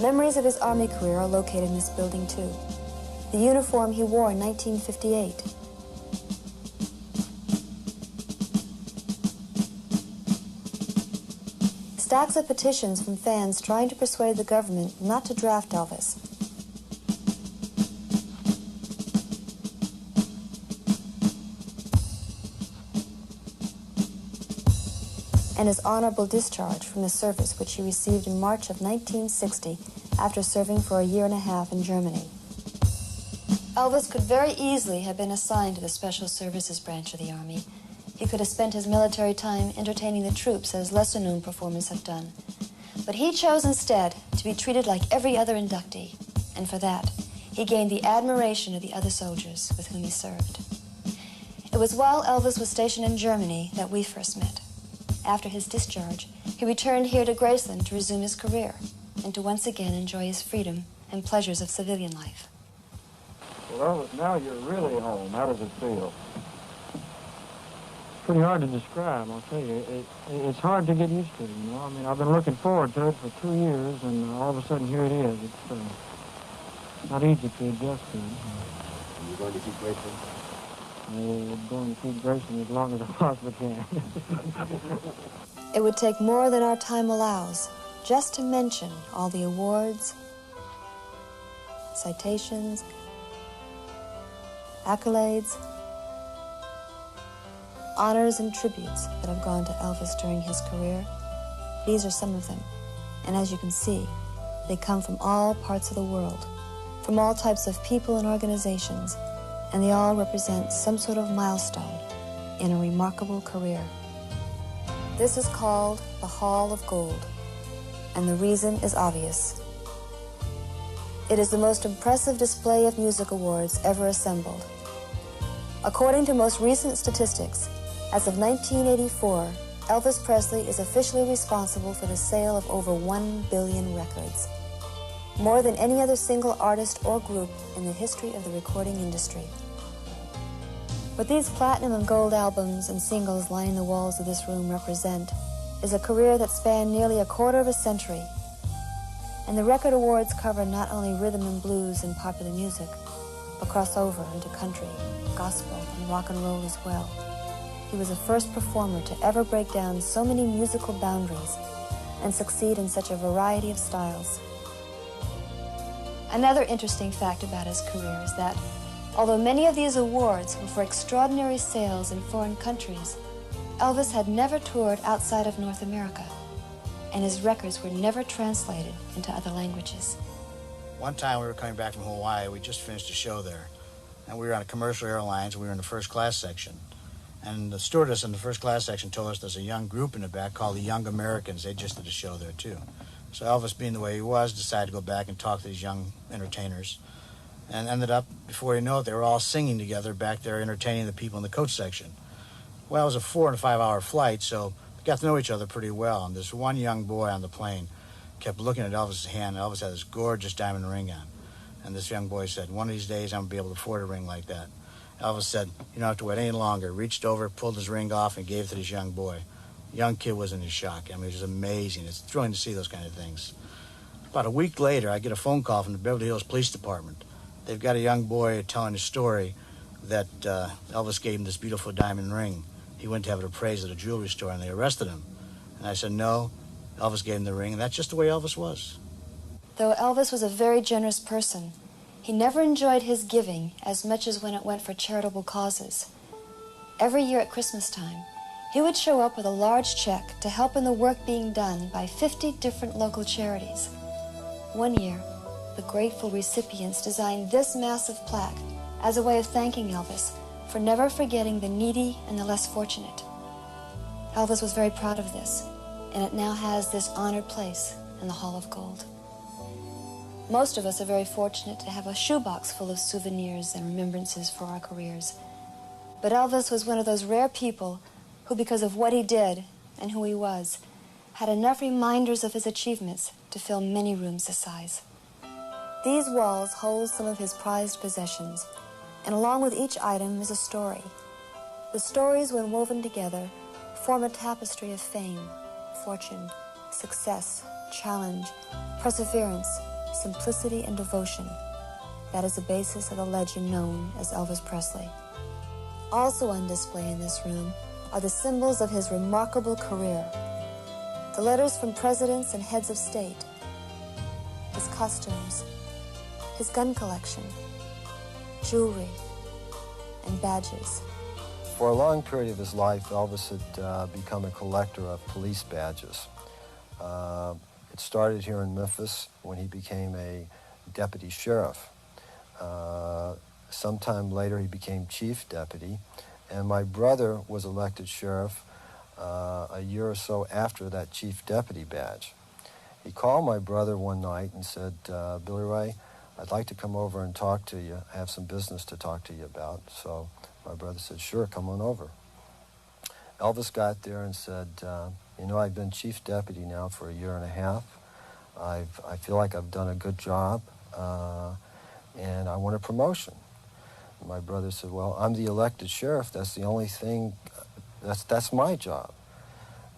Memories of his Army career are located in this building, too. The uniform he wore in 1958. stacks of petitions from fans trying to persuade the government not to draft Elvis. And his honorable discharge from the service which he received in March of 1960 after serving for a year and a half in Germany. Elvis could very easily have been assigned to the Special Services branch of the Army. He could have spent his military time entertaining the troops as lesser-known performers have done. But he chose instead to be treated like every other inductee, and for that, he gained the admiration of the other soldiers with whom he served. It was while Elvis was stationed in Germany that we first met. After his discharge, he returned here to Graceland to resume his career and to once again enjoy his freedom and pleasures of civilian life. Well, now you're really home. How does it feel? It's pretty hard to describe, I'll tell you. It's hard to get used to, you know. I mean, I've been looking forward to it for 2 years, and all of a sudden here it is. It's not easy to adjust to it. Are you going to keep Graceland? I'm going to keep Graceland as long as I possibly can. It would take more than our time allows just to mention all the awards, citations, accolades, honors and tributes that have gone to Elvis during his career. These are some of them, and as you can see, they come from all parts of the world, from all types of people and organizations, and they all represent some sort of milestone in a remarkable career. This is called the Hall of Gold, and the reason is obvious. It is the most impressive display of music awards ever assembled. According to most recent statistics, as of 1984, Elvis Presley is officially responsible for the sale of over 1 billion records, more than any other single artist or group in the history of the recording industry. What these platinum and gold albums and singles lining the walls of this room represent is a career that spanned nearly a quarter of a century. And the record awards cover not only rhythm and blues and popular music, but cross over into country, gospel, and rock and roll as well. He was the first performer to ever break down so many musical boundaries and succeed in such a variety of styles. Another interesting fact about his career is that, although many of these awards were for extraordinary sales in foreign countries, Elvis had never toured outside of North America, and his records were never translated into other languages. One time we were coming back from Hawaii, we just finished a show there, and we were on a commercial airlines, we were in the first class section. And the stewardess in the first class section told us there's a young group in the back called the Young Americans. They just did a show there too. So Elvis, being the way he was, decided to go back and talk to these young entertainers, and ended up, before you know it, they were all singing together back there, entertaining the people in the coach section. Well, it was a 4 and 5 hour flight, so we got to know each other pretty well. And this one young boy on the plane kept looking at Elvis's hand. Elvis had this gorgeous diamond ring on. And this young boy said, one of these days I'm going to be able to afford a ring like that. Elvis said, you don't have to wait any longer. Reached over, pulled his ring off, and gave it to this young boy. The young kid was in shock. I mean, it was amazing. It's thrilling to see those kind of things. About a week later, I get a phone call from the Beverly Hills Police Department. They've got a young boy telling a story that Elvis gave him this beautiful diamond ring. He went to have it appraised at a jewelry store, and they arrested him. And I said, no, Elvis gave him the ring, and that's just the way Elvis was. Though Elvis was a very generous person, he never enjoyed his giving as much as when it went for charitable causes. Every year at Christmas time, he would show up with a large check to help in the work being done by 50 different local charities. One year, the grateful recipients designed this massive plaque as a way of thanking Elvis for never forgetting the needy and the less fortunate. Elvis was very proud of this, and it now has this honored place in the Hall of Gold. Most of us are very fortunate to have a shoebox full of souvenirs and remembrances for our careers. But Elvis was one of those rare people who, because of what he did and who he was, had enough reminders of his achievements to fill many rooms his size. These walls hold some of his prized possessions, and along with each item is a story. The stories, when woven together, form a tapestry of fame, fortune, success, challenge, perseverance, simplicity, and devotion. That is the basis of the legend known as Elvis Presley. Also on display in this room are the symbols of his remarkable career. The letters from presidents and heads of state, his costumes, his gun collection, jewelry, and badges. For a long period of his life, Elvis had become a collector of police badges. It started here in Memphis when he became a deputy sheriff. Sometime later, he became chief deputy, and my brother was elected sheriff a year or so after that chief deputy badge. He called my brother one night and said, Billy Ray, I'd like to come over and talk to you. I have some business to talk to you about. So my brother said, sure, come on over. Elvis got there and said, you know, I've been chief deputy now for a year and a half. I feel like I've done a good job, and I want a promotion. And my brother said, well, I'm the elected sheriff. That's the only thing, that's my job.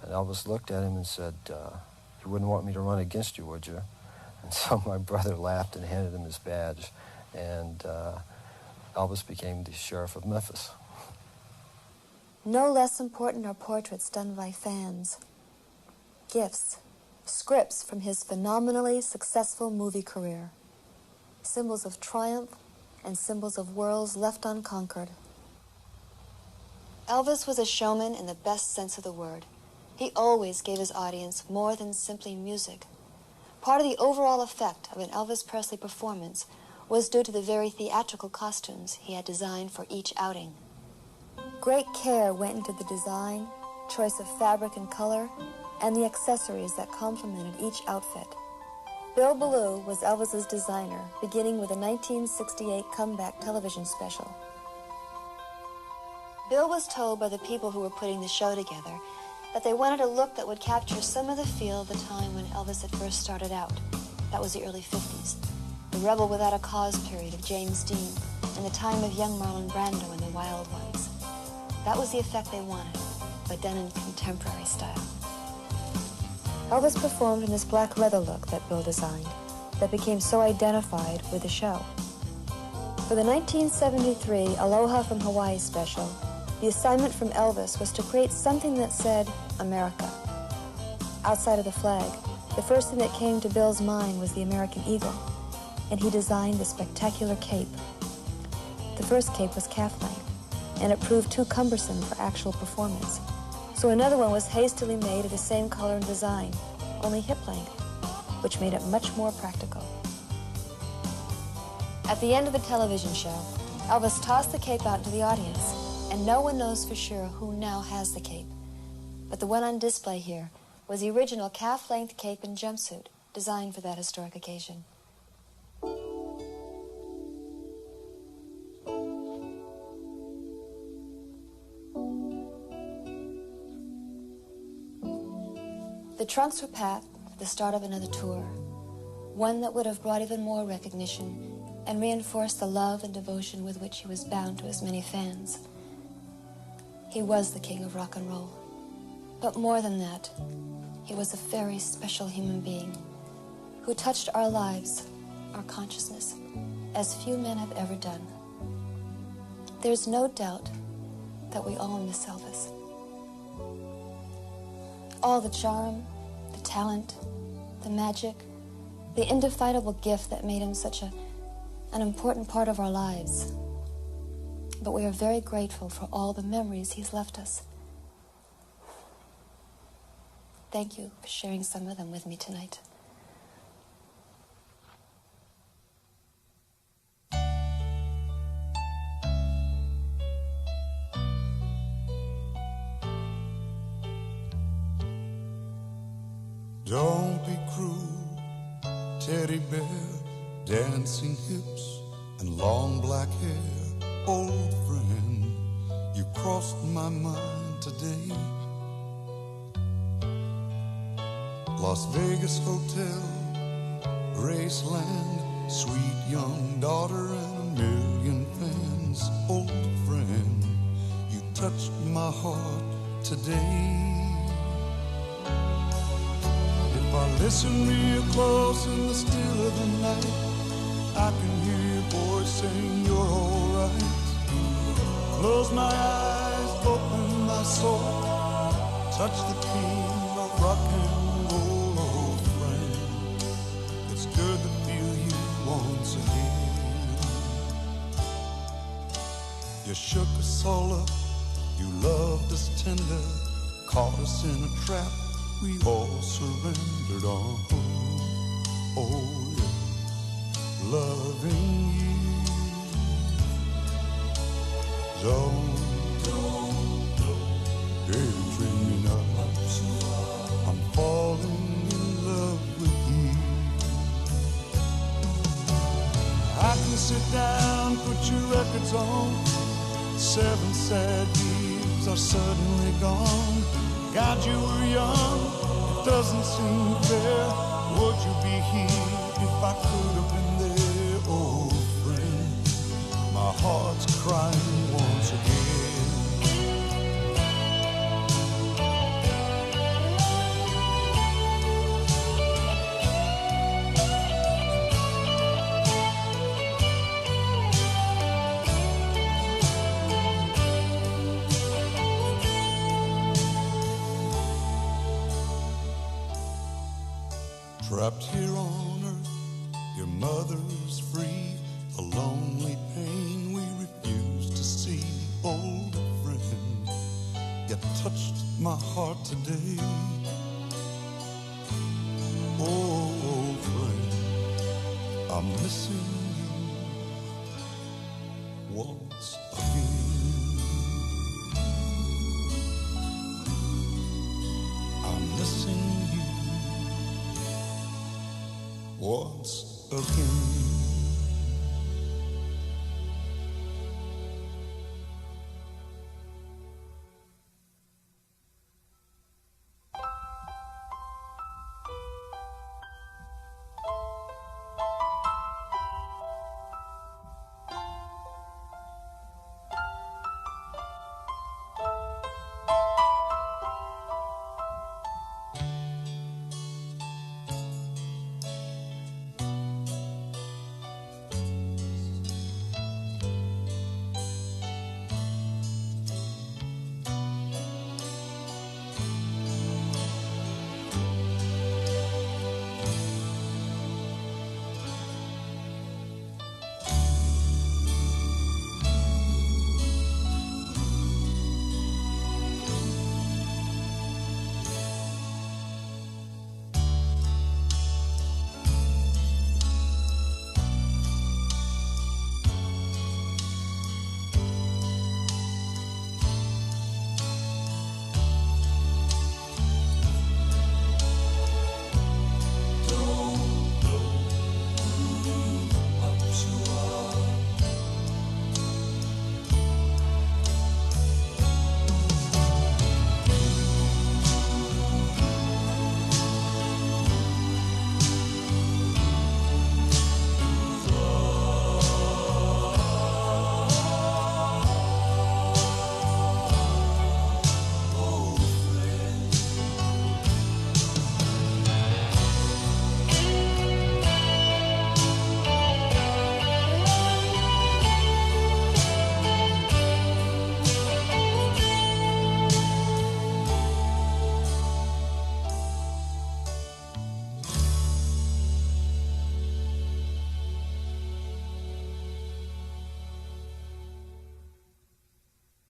And Elvis looked at him and said, you wouldn't want me to run against you, would you? And so my brother laughed and handed him his badge, and Elvis became the sheriff of Memphis. No less important are portraits done by fans, gifts, scripts from his phenomenally successful movie career, symbols of triumph and symbols of worlds left unconquered. Elvis was a showman in the best sense of the word. He always gave his audience more than simply music. Part of the overall effect of an Elvis Presley performance was due to the very theatrical costumes he had designed for each outing. Great care went into the design, choice of fabric and color, and the accessories that complemented each outfit. Bill Ballou was Elvis's designer, beginning with a 1968 comeback television special. Bill was told by the people who were putting the show together that they wanted a look that would capture some of the feel of the time when Elvis had first started out. That was the early 50s, the rebel without a cause period of James Dean, and the time of young Marlon Brando and the Wild Ones. That was the effect they wanted, but done in contemporary style. Elvis performed in this black leather look that Bill designed that became so identified with the show. For the 1973 Aloha from Hawaii special, the assignment from Elvis was to create something that said, America. Outside of the flag, the first thing that came to Bill's mind was the American eagle, and he designed the spectacular cape. The first cape was calf-length, and it proved too cumbersome for actual performance. So another one was hastily made of the same color and design, only hip-length, which made it much more practical. At the end of the television show, Elvis tossed the cape out to the audience, and no one knows for sure who now has the cape. But the one on display here was the original calf-length cape and jumpsuit designed for that historic occasion. The trunks were packed for the start of another tour, one that would have brought even more recognition and reinforced the love and devotion with which he was bound to his many fans. He was the king of rock and roll. But more than that, he was a very special human being who touched our lives, our consciousness, as few men have ever done. There's no doubt that we all miss Elvis. All the charm, the talent, the magic, the indefinable gift that made him such an important part of our lives. But we are very grateful for all the memories he's left us. Thank you for sharing some of them with me tonight. Don't be cruel, teddy bear, dancing hips and long black hair. Old friend, you crossed my mind today. Las Vegas Hotel, Graceland, sweet young daughter and a million fans. Old friend, you touched my heart today. If I listen real close in the still of the night, I can hear your voice saying you're alright. Close my eyes, open my soul, touch the king of rock and roll. You shook us all up, you loved us tender, caught us in a trap, we all surrendered on. Oh, yeah, loving you. Don't daydreaming up, I'm falling in love with you. I can sit down, put your records on, 7 sad years are suddenly gone. God, you were young, it doesn't seem fair. Would you be here if I could have been there? Oh, friend, my heart's crying once again. Trapped here on earth, your mother's free. The lonely pain we refuse to see. Old friend, you touched my heart today. Oh, old friend, I'm missing you once again. I'm missing you once again.